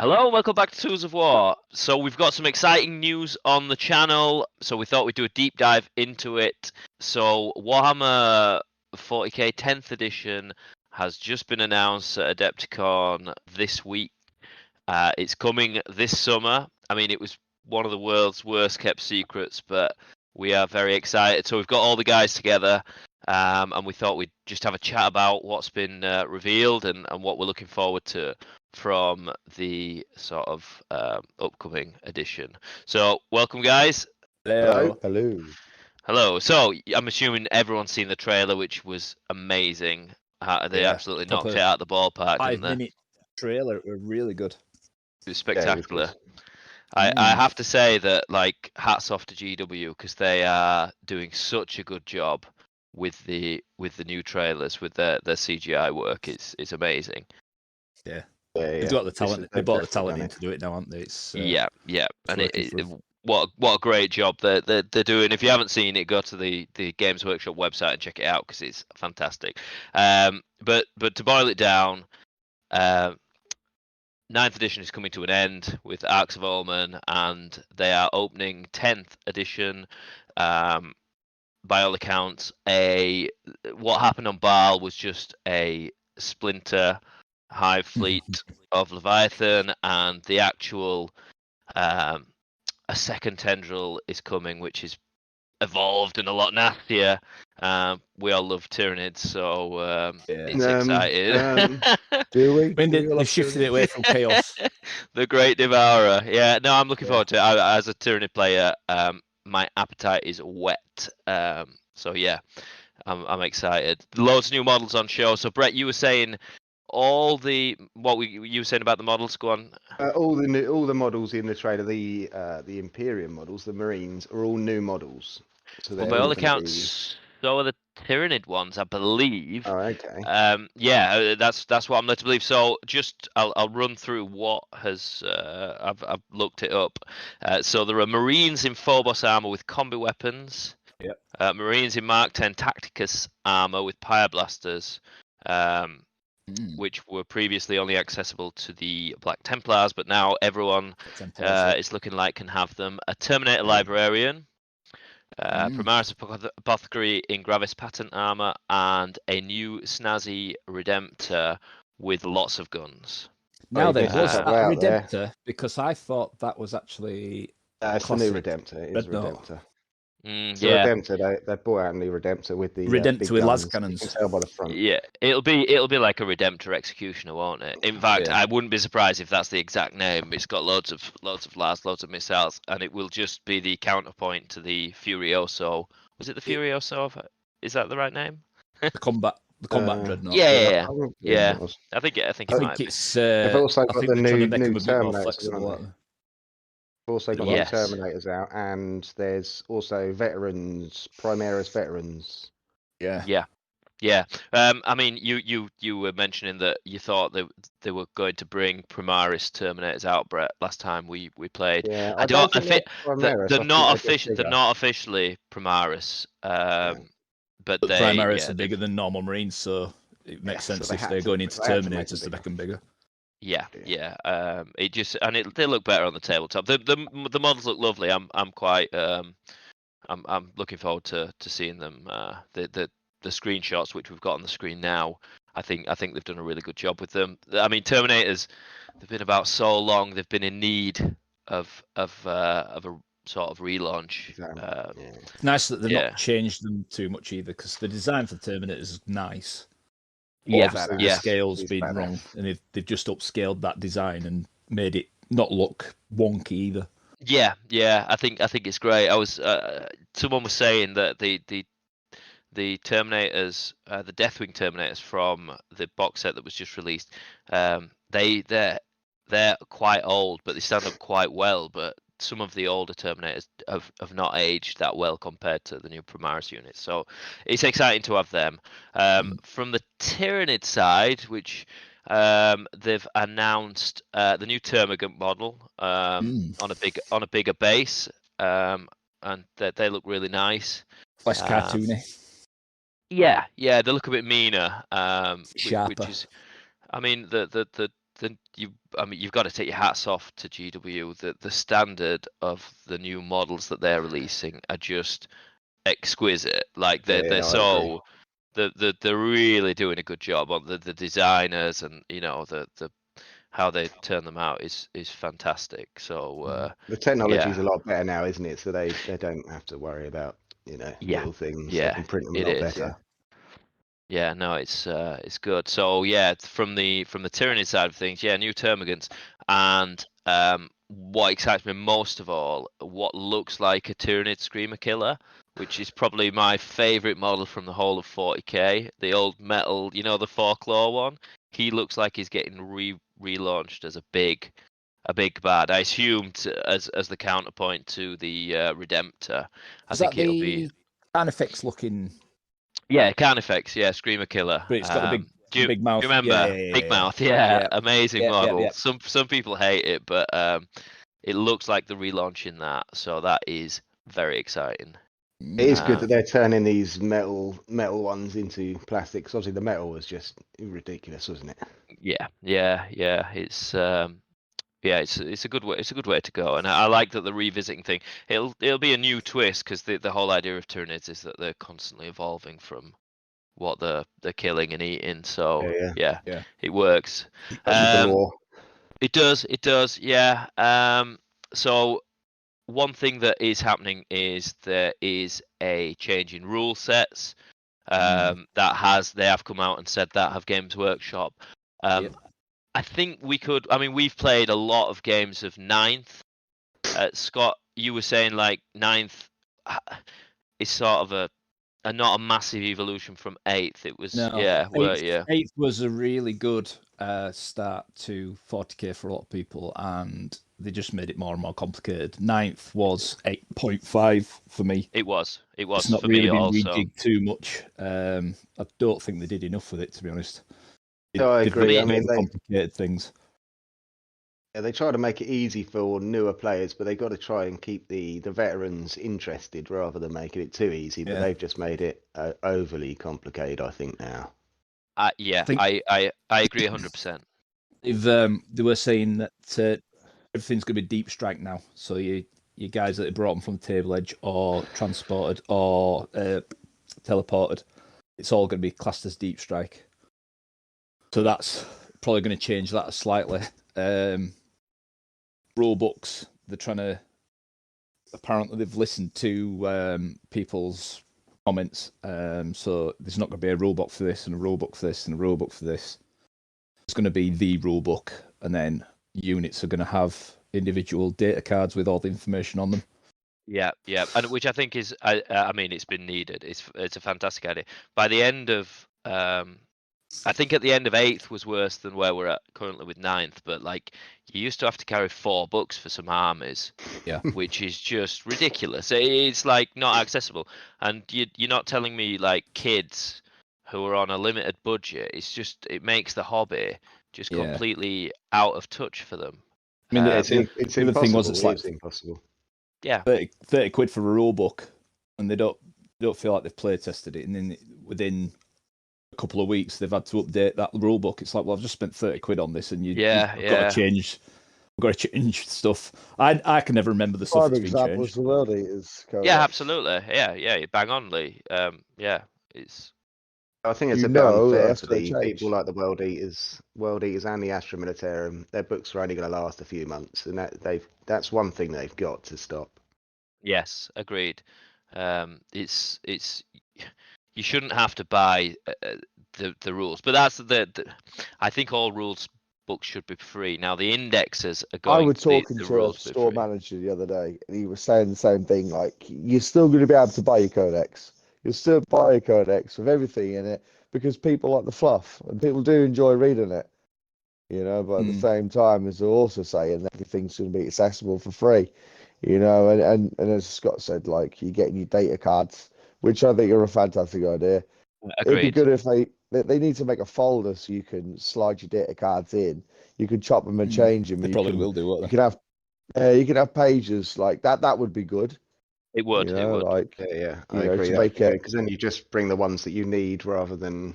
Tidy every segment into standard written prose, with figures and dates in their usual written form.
Hello, welcome back to Tools of War. So we've got some exciting news on the channel, so we thought we'd do a deep dive into it. So Warhammer 40k 10th edition has just been announced at Adepticon this week. It's coming this summer. I mean, it was one of the world's worst kept secrets, but we are very excited. So we've got all the guys together, and we thought we'd just have a chat about what's been revealed and what we're looking forward to from the sort of upcoming edition. So welcome, guys. Hello. Hello. So I'm assuming everyone's seen the trailer, which was amazing. They absolutely knocked it out of the ballpark. 5-minute trailer. It was really good. It was spectacular. I have to say that, like, hats off to GW, because they are doing such a good job with the new trailers, with their CGI work. It's amazing. Yeah. They've got the talent. They brought the talent in to do it now, haven't they? Yeah. And what a great job they're doing. If you haven't seen it, go to the Games Workshop website and check it out, because it's fantastic. But to boil it down, 9th edition is coming to an end with Arcs of Omen, and they are opening 10th edition. By all accounts, what happened on Baal was just a splinter hive fleet of Leviathan, and the actual a second tendril is coming, which is evolved and a lot nastier. We all love Tyranids, so it's exciting. Do we? They've shifted it away from chaos. The Great Devourer. Yeah, no, I'm looking forward to it. As a Tyranid player, my appetite is whet. So yeah, I'm excited. Loads of new models on show. So Brett, you were saying you were saying about the models. Go on. All the models in the trailer, the Imperium models, the Marines, are all new models. So by all accounts, so are the Tyranid ones, I believe. Oh, okay. Yeah, that's what I'm led to believe. So I'll run through what has I've looked it up. So there are Marines in Phobos armor with combi weapons. Yep. Marines in Mark 10 Tacticus armor with pyroblasters. Which were previously only accessible to the Black Templars, but now everyone is looking like can have them. A Terminator Librarian, Primaris Apothecary in Gravis Patent armor, and a new snazzy Redemptor with lots of guns. Now there was that Redemptor, because I thought that was actually it's a new Redemptor. It is Redemptor. Redemptor, they brought out a new Redemptor with the Redemptor with las cannons. You can tell by the front. Yeah, it'll be like a Redemptor Executioner, won't it? In fact, I wouldn't be surprised if that's the exact name. It's got loads of las, loads of missiles, and it will just be the counterpoint to the Furioso. Was it the Furioso? Is that the right name? The combat dreadnought. Yeah. I think it's. They've also got the new Terminators. Also got the Terminators out, and there's also veterans, Primaris veterans. Yeah. I mean, you were mentioning that you thought that they were going to bring Primaris Terminators out, Brett. Last time we played. Yeah, they're not officially Primaris. But Primaris are bigger than normal Marines, so it makes sense if they're going into Terminators to make them bigger. Yeah. They look better on the tabletop. The models look lovely. I'm quite I'm looking forward to seeing them. The screenshots which we've got on the screen now, I think they've done a really good job with them. I mean, Terminators, they've been about so long. They've been in need of a sort of relaunch. It's nice that they've not changed them too much either, because the design for Terminators is nice. The scale's been wrong, and they've just upscaled that design and made it not look wonky either. Yeah, I think it's great. Someone was saying that the Terminators, the Deathwing Terminators from the box set that was just released, they're quite old, but they stand up quite well. But some of the older Terminators have not aged that well compared to the new Primaris units. So it's exciting to have them. From the Tyranid side, which they've announced the new Termagant model on a bigger base, and they look really nice. Less cartoony. Yeah, they look a bit meaner. Sharper. Which is, I mean, the you've got to take your hats off to GW. The standard of the new models that they're releasing are just exquisite. Like they're so they're really doing a good job on the designers, and the how they turn them out is fantastic. So the technology is a lot better now, isn't it? So they don't have to worry about little things. They can print them a lot better. Yeah, no, it's good. So from the Tyranid side of things, new Termagants, and what excites me most of all, what looks like a Tyranid Screamer Killer, which is probably my favourite model from the whole of 40k. The old metal, the 4-claw one. He looks like he's getting relaunched as a big bad. I assumed as the counterpoint to the Redemptor. I think it'll be Carnifex looking. Yeah, Carnifex. Yeah, Screamer Killer. But it's got the big mouth. Do you remember? Big mouth. Yeah, amazing model. Some people hate it, but it looks like they're relaunching that, so that is very exciting. It is good that they're turning these metal ones into plastic. 'Cause obviously the metal was just ridiculous, wasn't it? Yeah. It's it's a good way. It's a good way to go, and I like that the revisiting thing. It'll be a new twist, because the whole idea of Tyranids is that they're constantly evolving from what they're killing and eating. So it works. It does. Yeah. So one thing that is happening is there is a change in rule sets. They have come out and said that, have Games Workshop. I think we could. I mean, we've played a lot of games of 9th. Scott, you were saying like 9th is sort of a not a massive evolution from 8th. It was 8th was a really good start to 40k for a lot of people, and they just made it more and more complicated. 9th was 8.5 for me. It was. It's not for really me been also. rejigged too much. I don't think they did enough with it, to be honest. No, I agree. I mean, complicated things. Yeah, they try to make it easy for newer players, but they got to try and keep the veterans interested rather than making it too easy. But they've just made it overly complicated, I think, now. I agree 100%. They were saying that everything's going to be deep strike now. So you guys that are brought them from the table edge or transported or teleported, it's all going to be classed as deep strike. So that's probably going to change that slightly. Rule books, they're trying to. Apparently, they've listened to people's comments. So there's not going to be a rule book for this, and a rule book for this, and a rule book for this. It's going to be the rule book, and then units are going to have individual data cards with all the information on them. Yeah, and which I think is, I mean, it's been needed. It's a fantastic idea. By the end of, I think at the end of 8th was worse than where we're at currently with 9th. But like, you used to have to carry 4 books for some armies, which is just ridiculous. It's like not accessible, and you're not telling me like kids who are on a limited budget. It makes the hobby just completely out of touch for them. I mean, it's impossible. The thing was, it's like impossible. Yeah, 30 quid for a rule book, and they don't feel like they've play tested it, and then within a couple of weeks they've had to update that rule book. It's like, well, I've just spent 30 quid on this, and you've got to change. Got to change stuff. I can never remember the stuff that's been changed. The World Eaters. Yeah, absolutely. Yeah, bang on, Lee. It's. I think it's a bit unfair for the people like the World Eaters and the Astra Militarum. Their books are only going to last a few months, and that's one thing they've got to stop. Yes, agreed. It's you shouldn't have to buy the rules, but that's I think all rules books should be free. Now the indexes are going. I was talking to a store manager the other day, and he was saying the same thing. Like, you're still going to be able to buy your codex. You'll still buy a codex with everything in it because people like the fluff and people do enjoy reading it, but at the same time, as they're also saying, everything's going to be accessible for free, and as Scott said, like, you're getting your data cards, which I think are a fantastic idea. Agreed. It'd be good if they need to make a folder so you can slide your data cards in. You can chop them and change them. They probably will do it. You can have pages like that. That would be good. It would. It would. Like, I agree. Because then you just bring the ones that you need rather than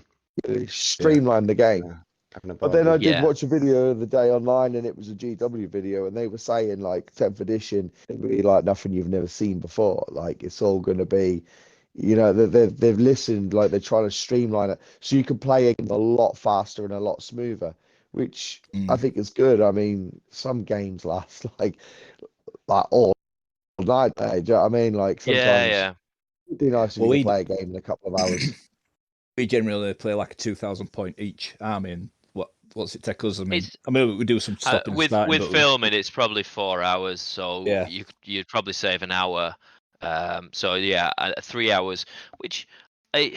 streamline the game. But then I did watch a video the other day online, and it was a GW video, and they were saying like 10th edition, it'd be like nothing you've never seen before. Like it's all going to be, they've listened, like they're trying to streamline it so you can play a lot faster and a lot smoother, which I think is good. I mean, some games last like all night. Do you know what I mean? Like sometimes it'd be nice if you could play a game in a couple of hours. We generally play like a 2,000 point each army, and what's it take us? I mean, we do some stopping with starting, with filming. It's probably 4 hours, so you'd probably save an hour. So yeah, 3 hours, which I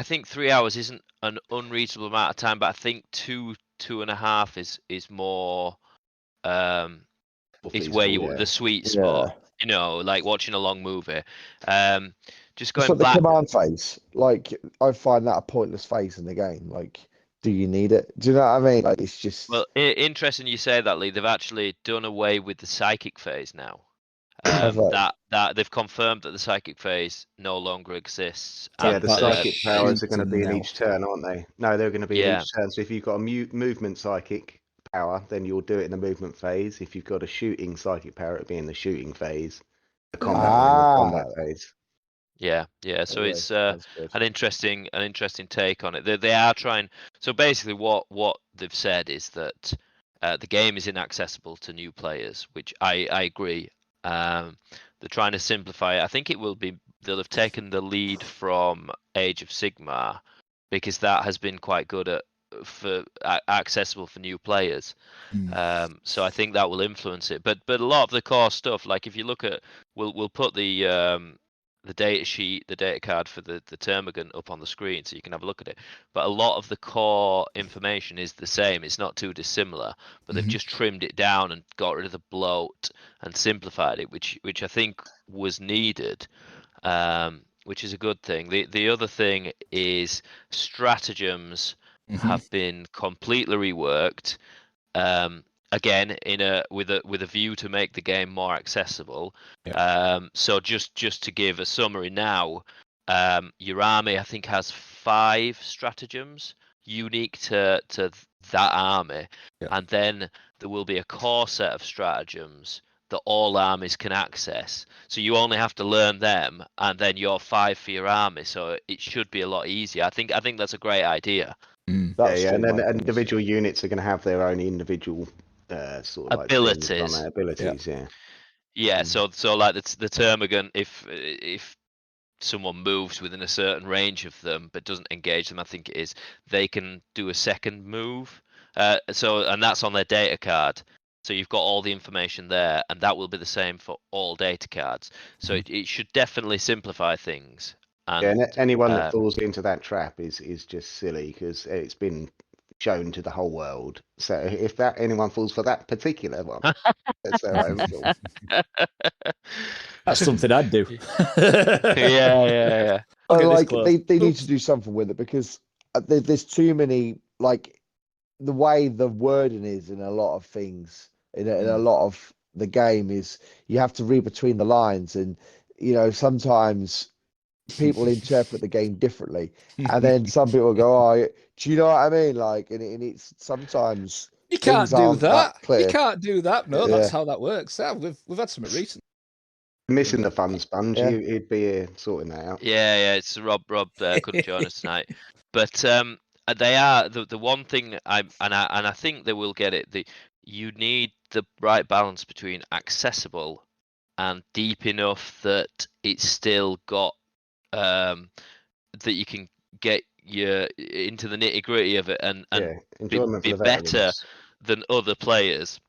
think 3 hours isn't an unreasonable amount of time, but I think 2.5 is more is where the sweet spot. Like watching a long movie. Just going back. The command phase, like I find that a pointless phase in the game. Like, do you need it? Do you know what I mean? Like, it's just. Well, interesting you say that, Lee. They've actually done away with the psychic phase now. That they've confirmed that the psychic phase no longer exists. Yeah, the psychic powers are going to be in each turn, aren't they? No, they're going to be in each turn. So if you've got a movement psychic power, then you'll do it in the movement phase. If you've got a shooting psychic power, it'll be in the shooting phase. The combat phase. Yeah. So it's an interesting take on it. They are trying. So basically, what they've said is that the game is inaccessible to new players, which I agree. They're trying to simplify it. I think they'll have taken the lead from Age of Sigmar, because that has been quite good accessible for new players. So I think that will influence it. But a lot of the core stuff, like if you look at, we'll put the data sheet, the data card for the Termagant up on the screen so you can have a look at it. But a lot of the core information is the same. It's not too dissimilar, but they've just trimmed it down and got rid of the bloat and simplified it, which I think was needed, which is a good thing. The other thing is stratagems have been completely reworked. Again, with a view to make the game more accessible. So just to give a summary now, your army I think has 5 stratagems unique to that army, and then there will be a core set of stratagems that all armies can access. So you only have to learn them, and then you're 5 for your army. So it should be a lot easier. I think that's a great idea. And then individual units are going to have their own individual sort of abilities. So like the Termagant, if someone moves within a certain range of them but doesn't engage them, I think it is, they can do a second move. And that's on their data card. So you've got all the information there, and that will be the same for all data cards. So it should definitely simplify things. And anyone that falls into that trap is just silly, because it's been shown to the whole world. So if anyone falls for that particular one, it's their own fault. That's something I'd do. Yeah. Like they need to do something with it, because there's too many, like the way the wording is in a lot of things in a lot of the game is you have to read between the lines, and sometimes people interpret the game differently, and then some people go, "Oh, do you know what I mean?" Like, and it's sometimes you can't do that. You can't do that. No, that's how that works. We've had something recent. Missing the fun sponge, he'd be here sorting that out. Yeah. It's Rob couldn't join us tonight, but they are the one thing I think they will get it. You need the right balance between accessible and deep enough that it's still got that you can get into the nitty gritty of it and be better than other players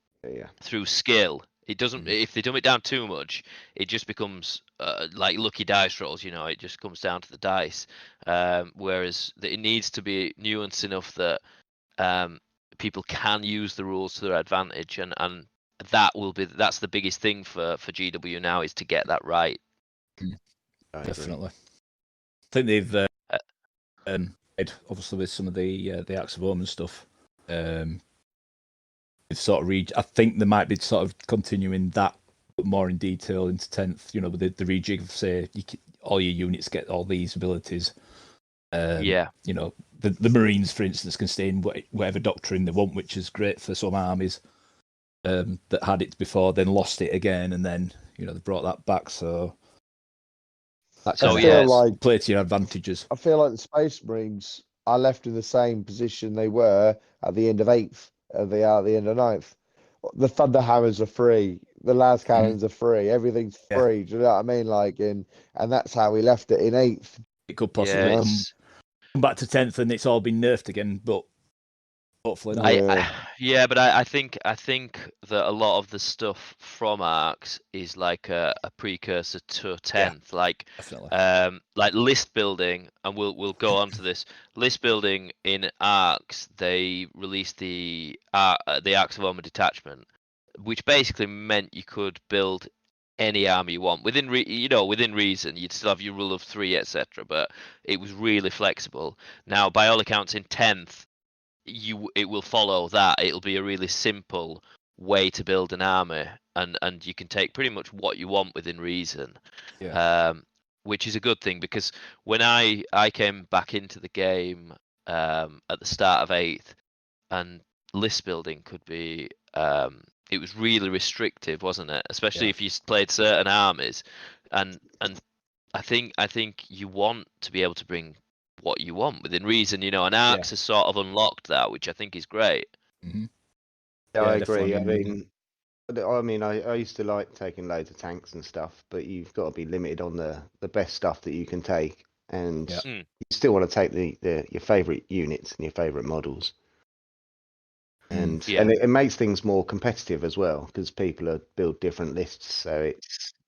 through skill. It doesn't. If they dumb it down too much, it just becomes like lucky dice rolls. It just comes down to the dice. Whereas it needs to be nuanced enough that people can use the rules to their advantage, and that's the biggest thing for GW now, is to get that right. Definitely. I think they've obviously with some of the Acts of Omen stuff. It's sort of I think they might be sort of continuing that, but more in detail into 10th. With the rejig of, say, all your units get all these abilities, You know, the Marines, for instance, can stay in whatever doctrine they want, which is great for some armies that had it before, then lost it again, and then they brought that back. So that kind of play to your advantages. I feel like the Space Marines are left in the same position they were at the end of 8th, as they are at the end of 9th. The Thunder Hammers are free, the Las Cannons are free, everything's free. Do you know what I mean? Like, and that's how we left it in 8th. It could possibly come back to 10th, and it's all been nerfed again, but hopefully not. But I think that a lot of the stuff from Arcs is like a precursor to 10th, like list building, and we'll go on to this list building in Arcs. They released the Arcs of Armor Detachment, which basically meant you could build any army you want within reason. You'd still have your rule of 3, etc., but it was really flexible. Now, by all accounts, in 10th, it will follow that. It'll be a really simple way to build an army, and you can take pretty much what you want within reason. Which is a good thing, because when I came back into the game at the start of 8th, and list building could be it was really restrictive, wasn't it? Especially if you played certain armies, and I think you want to be able to bring what you want within reason, and Arcs has sort of unlocked that, which I think is great. Mm-hmm. Yeah, I agree. I mean, I used to like taking loads of tanks and stuff, but you've got to be limited on the best stuff that you can take, and you still want to take your favourite units and your favourite models. And it makes things more competitive as well, because people build different lists, so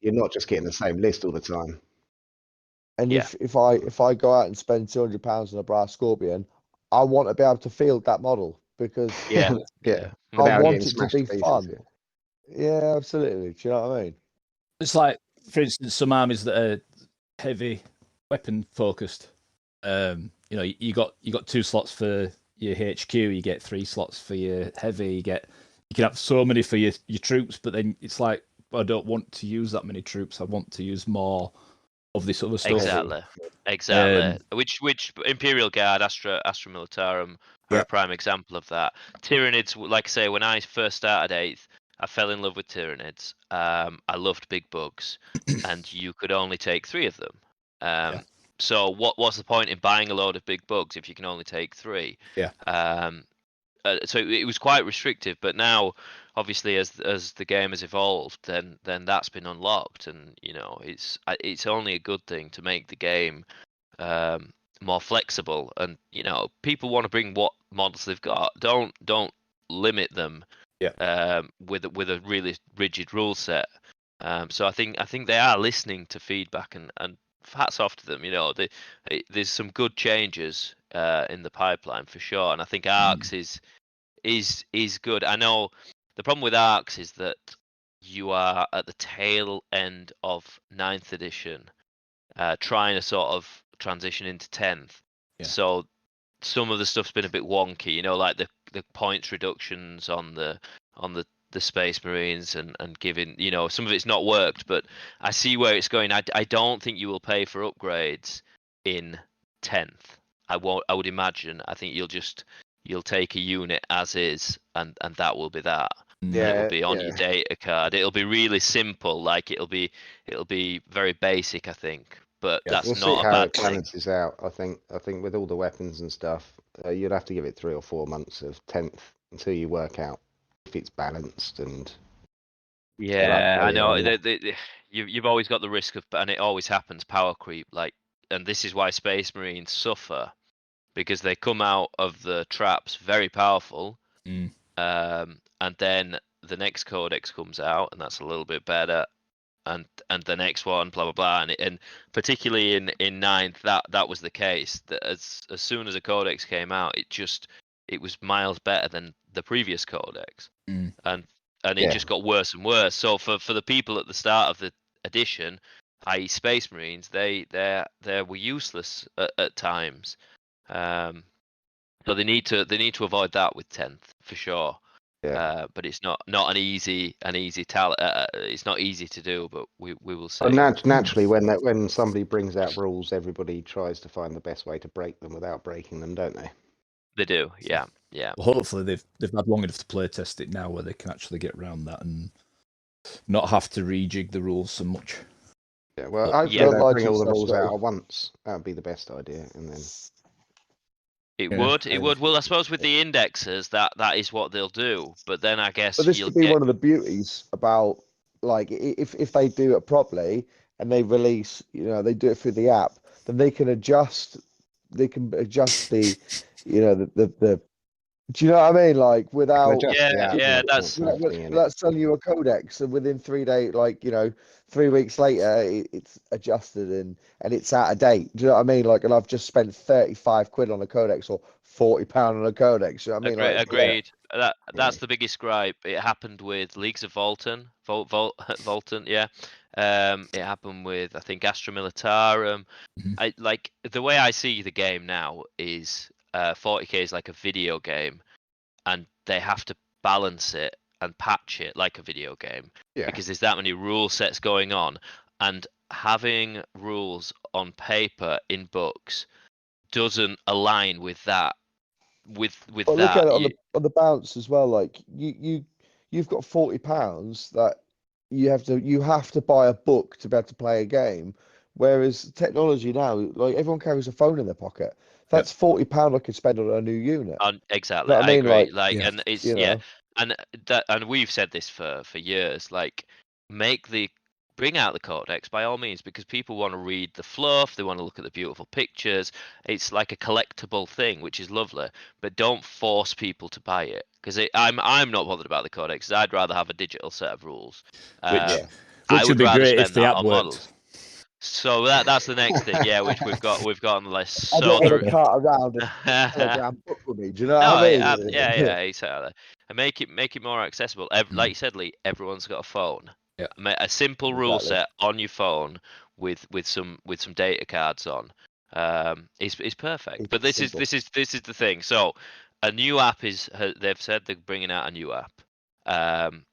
you're not just getting the same list all the time. And if I go out and spend £200 on a Brass Scorpion, I want to be able to field that model, because I want it to be fun. Yeah, absolutely. Do you know what I mean? It's like, for instance, some armies that are heavy weapon focused. You got 2 slots for your HQ, you get 3 slots for your heavy. You can have so many for your troops, but then it's like, I don't want to use that many troops. I want to use more of this other stuff. Exactly. Which Imperial Guard, Astra Militarum are a prime example of that. Tyranids, like I say, when I first started 8th, I fell in love with Tyranids. I loved big bugs, and you could only take 3 of them. So what's the point in buying a load of big bugs if you can only take 3? So it was quite restrictive, but now, obviously, as the game has evolved, then that's been unlocked, and it's only a good thing to make the game more flexible, and people want to bring what models they've got. Don't limit them with a really rigid rule set. So I think they are listening to feedback, and hats off to them. There's some good changes in the pipeline for sure, and I think Arcs is good. I know the problem with Arcs is that you are at the tail end of 9th edition, trying to sort of transition into 10th. So some of the stuff's been a bit wonky, like the points reductions on the Space Marines, and giving, some of it's not worked, but I see where it's going. I don't think you will pay for upgrades in 10th. I would imagine. I think you'll take a unit as is, and that will be that. It will be on your data card. It'll be really simple. Like it'll be very basic, I think. But that's we'll not see a how bad it balances out. I think with all the weapons and stuff, you'd have to give it 3 or 4 months of 10th until you work out if it's balanced. And I know. You've always got the risk of, and it always happens, power creep. And this is why Space Marines suffer, because they come out of the traps very powerful, and then the next codex comes out, and that's a little bit better, and the next one, blah blah blah, and particularly in 9th, that was the case. That as soon as a codex came out, it was miles better than the previous codex, and it just got worse and worse. So for the people at the start of the edition, i.e. Space Marines, they were useless at times. So they need to avoid that with 10th for sure. But it's not an easy talent. It's not easy to do, but we will see. Naturally, when somebody brings out rules, everybody tries to find the best way to break them without breaking them, don't they? They do, yeah. Well, hopefully they've had long enough to play test it now, where they can actually get around that and not have to rejig the rules so much. Yeah, well, I don't bring all the rules out at once. That would be the best idea, and then. It would. Well, I suppose with the indexes, that is what they'll do. But then I guess. But this could be one of the beauties about, like, if they do it properly and they release, they do it through the app, then they can adjust. They can adjust the, the. Do you know what I mean? Like, without. That's selling you a codex, and within 3 days, 3 weeks later, it's adjusted and it's out of date. Do you know what I mean? Like, and I've just spent 35 quid on a codex or £40 on a codex. You know what I mean? Agreed. That's the biggest gripe. It happened with Leagues of Volton, yeah. It happened with, I think, Astra Militarum. The way I see the game now is 40k is like a video game, and they have to balance it and patch it like a video game because there's that many rule sets going on, and having rules on paper in books doesn't align with that. With that, look at it on the bounce as well. Like you've got £40 that you have to buy a book to be able to play a game. Whereas technology now, like, everyone carries a phone in their pocket. That's £40 I could spend on a new unit. Exactly, you know I agree. And it's and we've said this for years. Like, bring out the codex by all means, because people want to read the fluff, they want to look at the beautiful pictures. It's like a collectible thing, which is lovely. But don't force people to buy it, because I'm not bothered about the codex. I'd rather have a digital set of rules. Which would be great if the app worked. Models. So that's the next thing, which we've got on the list. I don't want to cart around a Telegram book with me. Do you know what I mean? Yeah, exactly. And make it more accessible. Like you said, Lee, everyone's got a phone. Yeah. A simple rule set on your phone with some data cards on is perfect. But this is the thing. So a new app they've said they're bringing out a new app, and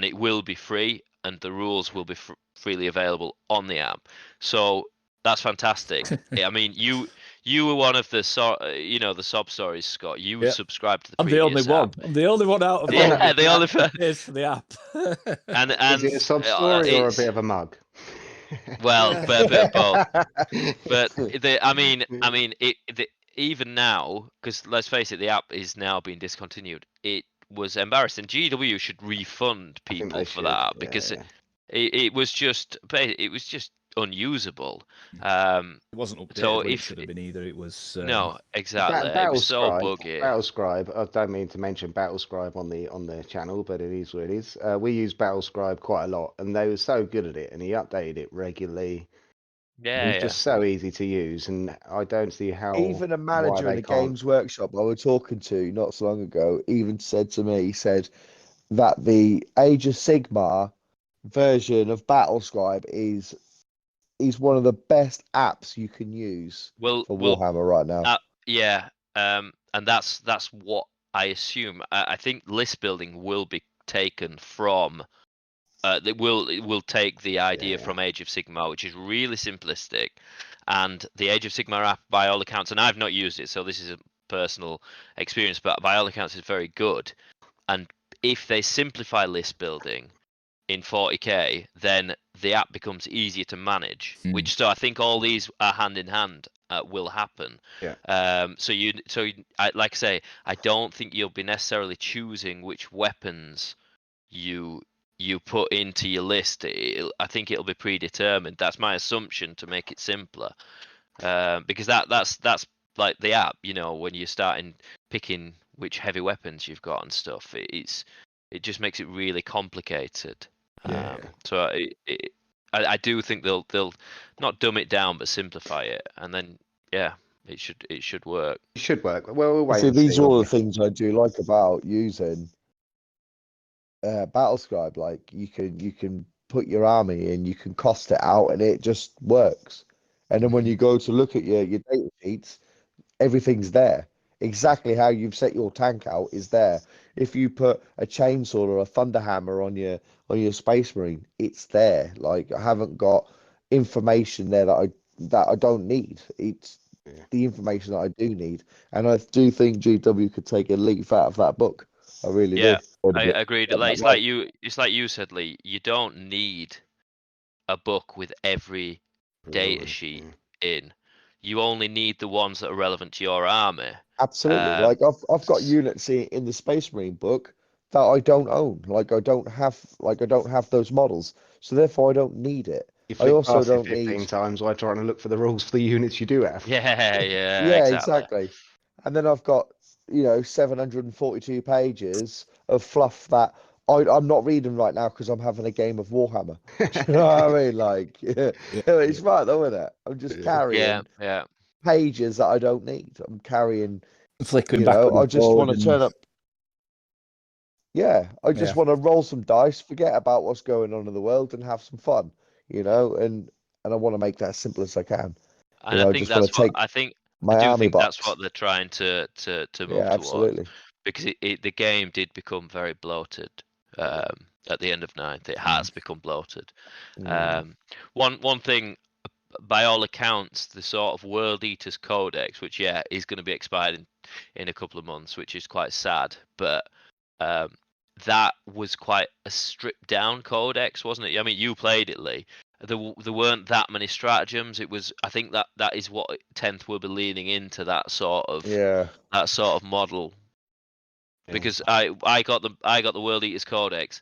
it will be free, and the rules will be freely available on the app. So that's fantastic. I mean, you were one of the the sob stories, Scott. You subscribed to the previous app. I'm the only one out of the only is for the app. and is it a sob story or a bit of a mug? Well, a bit of both. But even now, because let's face it, the app is now being discontinued. It was embarrassing. GW should refund people for that because it was just unusable. It wasn't updated. So it should have been either. It was no, exactly. It was so buggy. Battlescribe. I don't mean to mention Battlescribe on the channel, but it is what it is. We use Battlescribe quite a lot, and they were so good at it, and he updated it regularly. Yeah, it's just so easy to use, and I don't see how. Even a manager in a Games Workshop I was talking to not so long ago even said to me, he said that the Age of Sigmar version of Battlescribe is one of the best apps you can use for Warhammer right now. And that's what I assume. I think list building will be taken from. It will take the idea from Age of Sigmar, which is really simplistic, and the Age of Sigmar app, by all accounts, and I've not used it, so this is a personal experience, but by all accounts, is very good. And if they simplify list building in 40k, then the app becomes easier to manage. So I think all these are hand in hand. Will happen. Like I say, I don't think you'll be necessarily choosing which weapons you put into your list. I think it'll be predetermined. That's my assumption, to make it simpler, because that's like the app. When you start picking which heavy weapons you've got and stuff, it just makes it really complicated. So I do think they'll not dumb it down but simplify it, and then it should work. It should work. Well, we'll wait. See, these are all the things I do like about using Battlescribe. Like, you can put your army in, you can cost it out, and it just works. And then when you go to look at your data sheets, everything's there. exactly how you've set your tank out is there. If you put a chainsaw or a thunderhammer on your Space Marine, it's there. Like, I haven't got information there that I don't need. It's the information that I do need, and I do think GW could take a leaf out of that book. I really do. I agreed. Like, it's like you said, Lee. You don't need a book with every data sheet in. You only need the ones that are relevant to your army. Absolutely. Like, I've got units in the Space Marine book that I don't own. Like, I don't have those models, so therefore I don't need it. I also don't 15 times while trying to look for the rules for the units you do have. Yeah, exactly. And then I've got 742 pages of fluff that I'm not reading right now because I'm having a game of Warhammer. Do you know what I mean? Like, it's right though, isn't it? I'm just carrying pages that I don't need. I'm carrying, flickering back. I just want to turn up. Yeah, I just want to roll some dice, forget about what's going on in the world, and have some fun. And I want to make that as simple as I can. And I think that's what I think. I do think that's what they're trying to move absolutely. towards, because the game did become very bloated at the end of 9th. It has become bloated. One thing, by all accounts, the sort of World Eaters Codex, which is going to be expired in a couple of months, which is quite sad, but that was quite a stripped down codex, wasn't it? I mean, you played it, Lee. There weren't that many stratagems. It was, I think that is what 10th will be leaning into, that sort of model. Because I got the World Eaters Codex,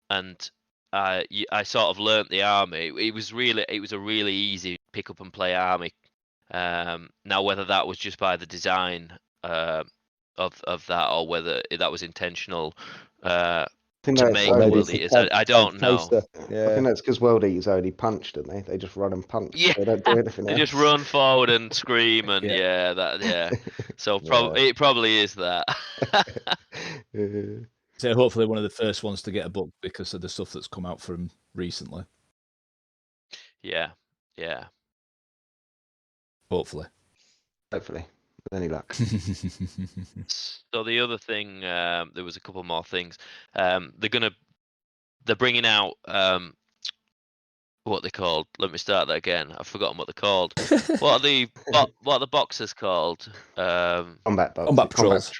and I sort of learnt the army. It was a really easy pick up and play army. Now whether that was just by the design of that, or whether that was intentional to make World Eaters, I don't know. I think that's because World Eaters only punch, don't they? They just run and punch. Yeah, they don't do anything they else. just run forward and scream, and So it probably is that. So hopefully one of the first ones to get a book because of the stuff that's come out from recently. Yeah. Hopefully. With any luck. So the other thing, there was a couple more things. They're bringing out what they called. Let me start that again. I've forgotten what they're called. What are the boxes called? Combat patrols.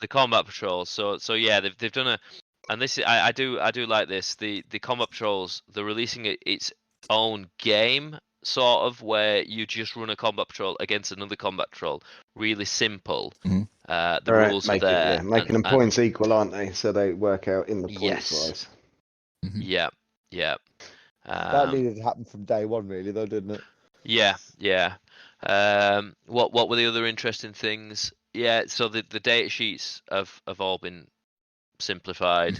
The combat patrols. So yeah, they've done and this I do like this. The combat patrols, they're releasing its own game, sort of, where you just run a combat patrol against another combat patrol. Really simple. The rules are there. Making them points equal, aren't they? So they work out in the points wise. Yeah. That needed to happen from day one, really, though, didn't it? Yeah. What were the other interesting things? Yeah, so the data sheets have all been simplified.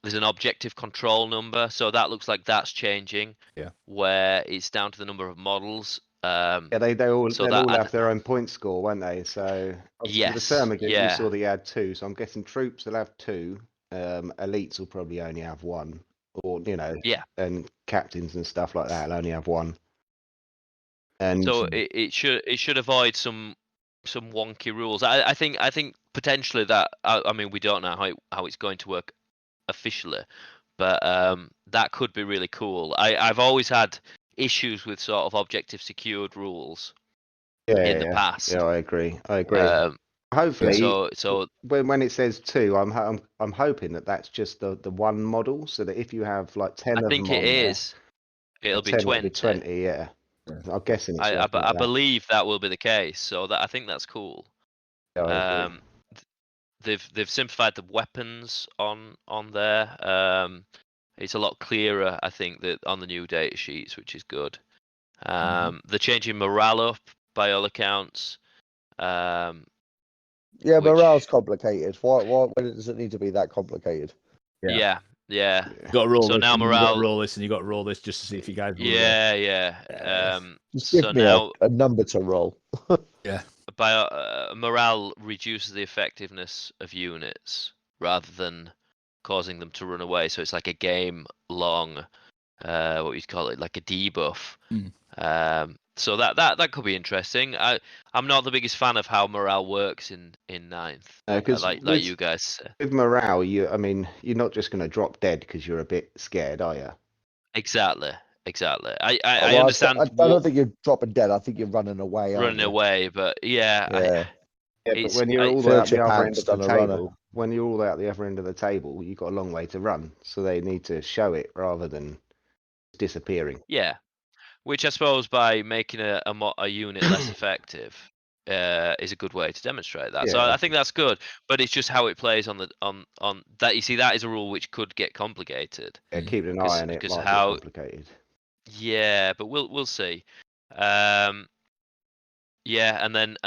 There's an objective control number, so that looks like that's changing. Yeah. Where it's down to the number of models. They'll all have their own point score, won't they? So the Termagant, you saw that you had 2, so I'm guessing troops will have 2. Elites will probably only have 1, or and captains and stuff like that will only have 1. And so it should avoid some wonky rules. I think potentially that, I mean, we don't know how it's going to work officially, but that could be really cool. I've always had issues with sort of objective secured rules in the past. Yeah, I agree. Hopefully, so when it says 2, I'm hoping that that's just the one model, so that if you have like 10 of them, I think it is. It'll be 20. 20, yeah. I'm guessing. It's I believe that will be the case. So I think that's cool. Yeah, they've simplified the weapons on there. It's a lot clearer, I think, that on the new data sheets, which is good. They're changing morale up by all accounts. Morale's complicated. Why does it need to be that complicated? Yeah. You got to roll so this, now morale. You got to roll this, and you got to roll this just to see if you guys. Just give me a number to roll. By morale reduces the effectiveness of units rather than causing them to run away. So it's like a game long, what you'd call it, like a debuff So that could be interesting. I'm not the biggest fan of how morale works in 9th. Like you guys. With morale, you're not just going to drop dead because you're a bit scared, are you? Exactly. I understand. I don't think you're dropping dead. I think you're running away. Running away, but yeah. But when you're all out the other end of the table, you've got a long way to run. So they need to show it rather than disappearing. Yeah, which I suppose by making a unit less effective is a good way to demonstrate that. Yeah. So I think that's good, but it's just how it plays on that. You see, that is a rule which could get complicated. Yeah, keep an eye on it. Because how complicated. Yeah, but we'll see. Yeah, and then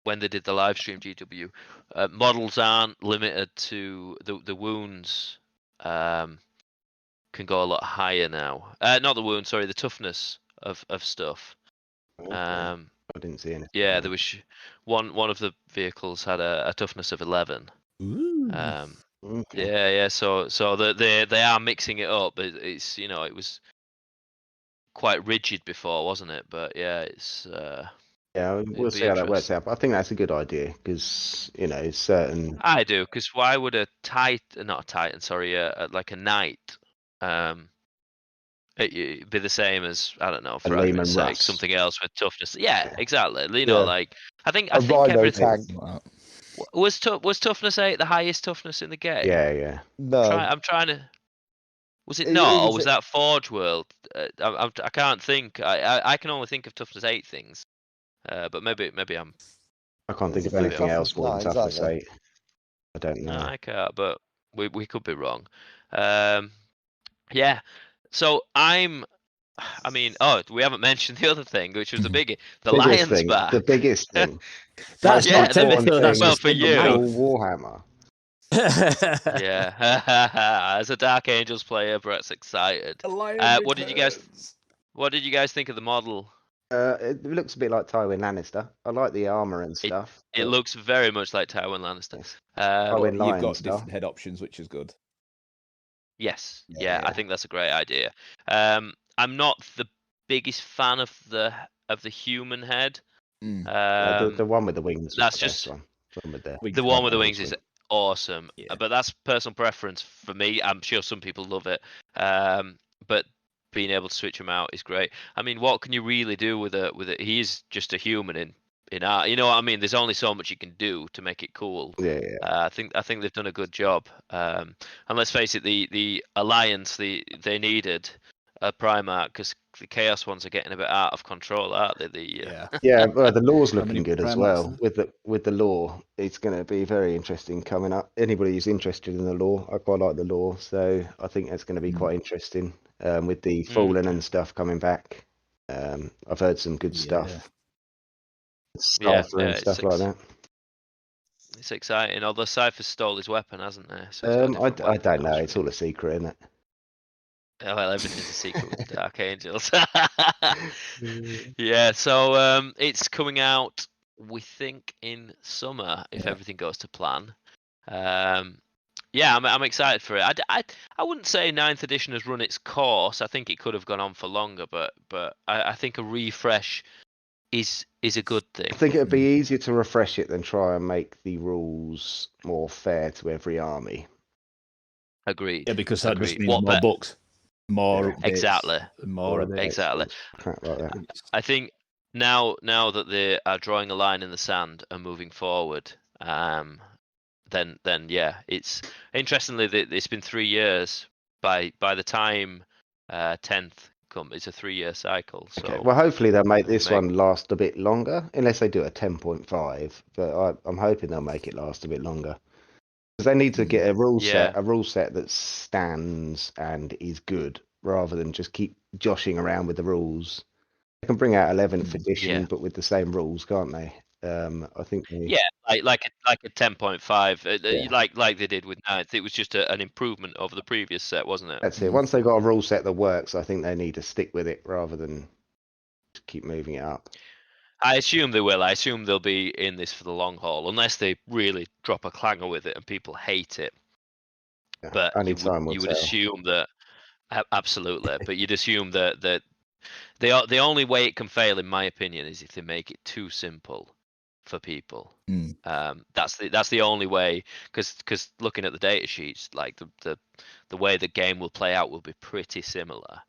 when they did the live stream GW, models aren't limited to the wounds. Can go a lot higher now. Not the wound, sorry, the toughness of stuff. Okay. I didn't see anything. Yeah, there was one of the vehicles had a toughness of 11. Ooh. Okay. Yeah. So they are mixing it up. It's it was quite rigid before, wasn't it? But yeah, it's. Yeah, we'll see how that works out. But I think that's a good idea because certain. I do, because why would like a knight. It'd be the same as, I don't know, for argument's sake, something else with toughness. Yeah, exactly. Like I think everything was toughness 8 the highest toughness in the game. Yeah. No, I'm trying to. Was it not, or was that Forge World? I can't think. I can only think of toughness 8 things. But maybe I'm. I can't think of anything else more than toughness 8. I don't know. No, I can't, but we could be wrong. Yeah. So we haven't mentioned the other thing, which was the biggie. The lion's thing, back. The biggest thing. That's not typical. That's well for you. Warhammer. Yeah. As a Dark Angels player, Brett's excited. What did you guys think of the model? It looks a bit like Tywin Lannister. I like the armor and stuff. It looks very much like Tywin Lannister. You've got different head options, which is good. Yes, yeah, I think that's a great idea. I'm not the biggest fan of the human head. The one with the wings. That's just one. The one with the wings is awesome, but that's personal preference for me. I'm sure some people love it, but being able to switch them out is great. I mean, what can you really do with it? He is just a human in art. You know what I mean? There's only so much you can do to make it cool. Yeah. I think they've done a good job. And let's face it, the Alliance they needed a Primarch because the Chaos ones are getting a bit out of control, aren't they? Well, the law's looking good as well. With the law, it's going to be very interesting coming up. Anybody who's interested in the law, I quite like the law, so I think it's going to be quite interesting. With the Fallen and stuff coming back, I've heard some good stuff. Starter and stuff like that. It's exciting. Although Cypher stole his weapon, hasn't he? So I don't know. It's all a secret, isn't it? Oh, well, everything's a secret with Dark Angels. Yeah. So it's coming out, we think, in summer if everything goes to plan. Yeah, I'm excited for it. I wouldn't say 9th edition has run its course. I think it could have gone on for longer, but I think a refresh is a good thing. I think it'd be easier to refresh it than try and make the rules more fair to every army. Agreed. Yeah, because that just means more books, more exactly, more exactly. Crap like that. I think now that they are drawing a line in the sand and moving forward, then yeah, it's interestingly it's been 3 years by the time 10th come. It's a 3-year cycle. So okay. Well, hopefully they'll make this one last a bit longer, unless they do a 10.5. But I'm hoping they'll make it last a bit longer because they need to get a rule set that stands and is good, rather than just keep joshing around with the rules. They can bring out 11th edition, but with the same rules, can't they? I think like a 10.5, like they did with 9th. It was just an improvement over the previous set, wasn't it? That's it. Once they've got a rule set that works, I think they need to stick with it rather than keep moving it up. I assume they will. I assume they'll be in this for the long haul, unless they really drop a clanger with it and people hate it. But you would assume that absolutely. But you'd assume that The only way it can fail, in my opinion, is if they make it too simple for people. That's the only way, because looking at the data sheets, like the way the game will play out will be pretty similar,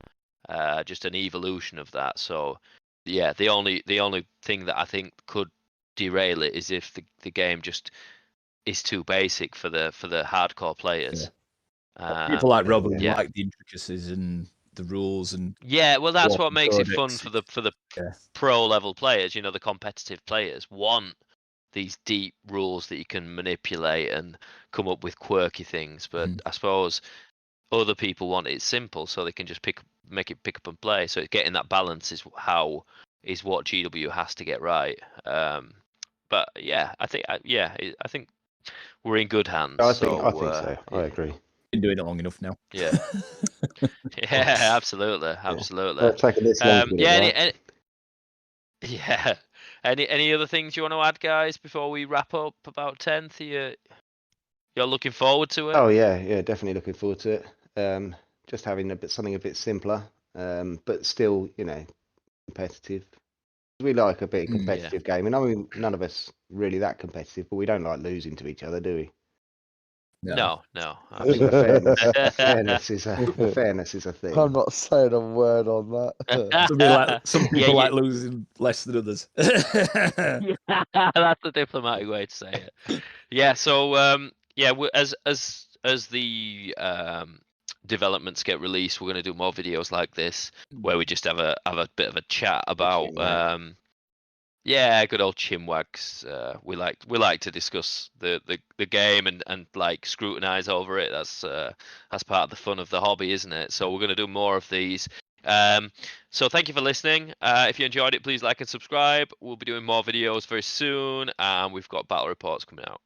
just an evolution of that. So yeah, the only thing that I think could derail it is if the game just is too basic for the hardcore players. People like Rob like the intricacies and the rules and well, that's what makes it fun for the pro level players. You know, the competitive players want these deep rules that you can manipulate and come up with quirky things. But I suppose other people want it simple, so they can just make it pick up and play. So getting that balance is what GW has to get right. But yeah, I think we're in good hands. I think so. I agree. Been doing it long enough now. Yeah. Yeah, absolutely. Taking this long Any other things you want to add, guys, before we wrap up about 10th? You're looking forward to it? Oh yeah, definitely looking forward to it. Just having something a bit simpler, but still, competitive. We like a bit of competitive gaming. I mean, none of us really that competitive, but we don't like losing to each other, do we? No. I think fairness is a thing. I'm not saying a word on that. Some people like losing less than others. That's a diplomatic way to say it. Yeah. So as the developments get released, we're going to do more videos like this where we just have a bit of a chat about good old chinwags. We like to discuss the game and like scrutinize over it. That's part of the fun of the hobby, isn't it? So we're going to do more of these. So thank you for listening. If you enjoyed it, please like and subscribe. We'll be doing more videos very soon, and we've got battle reports coming out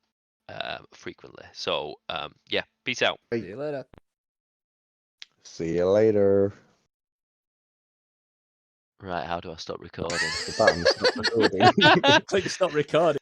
frequently. So peace out. See you later. See you later. Right, how do I stop recording? The button stop recording. Click stop recording.